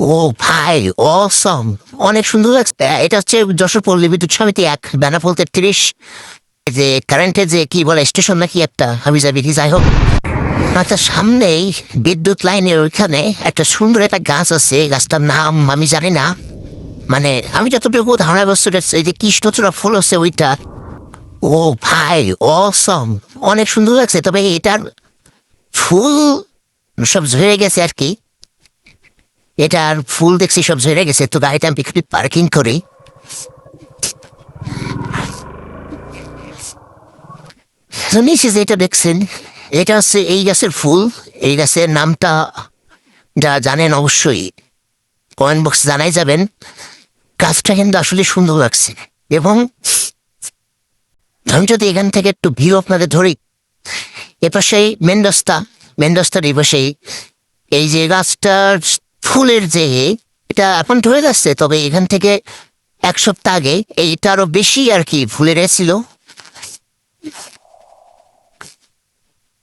ও ভাই, অসম! অনেক সুন্দর লাগছে। এটা হচ্ছে যশোর পল্লী বিদ্যুৎ সমিতি এক, বেনাপোল 33, যে কারেন্টের যে কি বলে স্টেশন নাকি একটা হাবিজাবি, যাই হোক। আচ্ছা, সামনেই বিদ্যুৎ লাইনের ওইখানে একটা সুন্দর একটা গাছ আছে, গাছটার নাম আমি জানি না। মানে আমি যতটুকু ধারণা বস্তু, এই যে কৃষ্ণচূড়া ফুল আছে ওইটা। ও ভাই, অসম! অনেক সুন্দর লাগছে, তবে এটার ফুল সব ঝরে গেছে আর কি। এটার ফুল দেখছি সব ঝরে গেছে, তো গাড়িটা আমি একটু পার্কিং করি। তো নিচে যেটা দেখছেন, এটা হচ্ছে এই গাছের ফুল। এই গাছের নামটা যা জানেন অবশ্যই কমেন্ট বক্সে জানাই যাবেন। গাছটা কিন্তু আসলে সুন্দর লাগছে। এবং আমি যদি এখান থেকে একটু ভিউ আপনাদের ধরি, এপাশেই মেন রাস্তা, মেন রাস্তার এপাশেই এই যে গাছটার ফুলের যে, এটা এখন ধরে যাচ্ছে, তবে এখান থেকে এক সপ্তাহ আগে এইটা আরো বেশি আর কি ফুলের ছিল।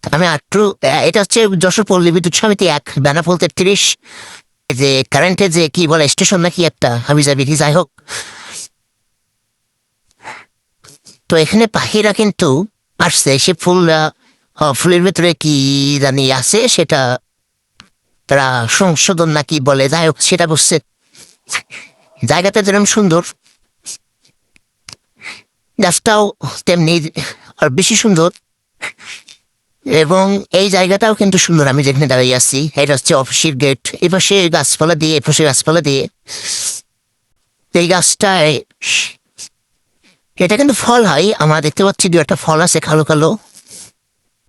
আমি একটু, এটা হচ্ছে যশোর পল্লী বিদ্যুৎ সমিতি এক, বেনাপোল 33, যে কারেন্টের যে কি বলে স্টেশন নাকি একটা হাবিজাবি, যাই হোক। তো এখানে পাখিরা কিন্তু আসছে, সে ফুলরা, ফুলের ভেতরে কি জানি আছে, সেটা তারা সংশোধন নাকি বলে, যাই হোক সেটা বুঝছে। জায়গাটা যেরকম সুন্দর, গাছটাও তেমনি আর বেশি সুন্দর। এবং এই জায়গাটাও কিন্তু সুন্দর, আমি যেখানে দাঁড়িয়ে আছি এটা হচ্ছে অফিসের গেট, এপাশে গাছপালা দিয়ে, এপাশে গাছপালা দিয়ে। এই গাছটায় এটা কিন্তু ফল হয়, আমরা দেখতে পাচ্ছি দু একটা ফল আছে কালো কালো।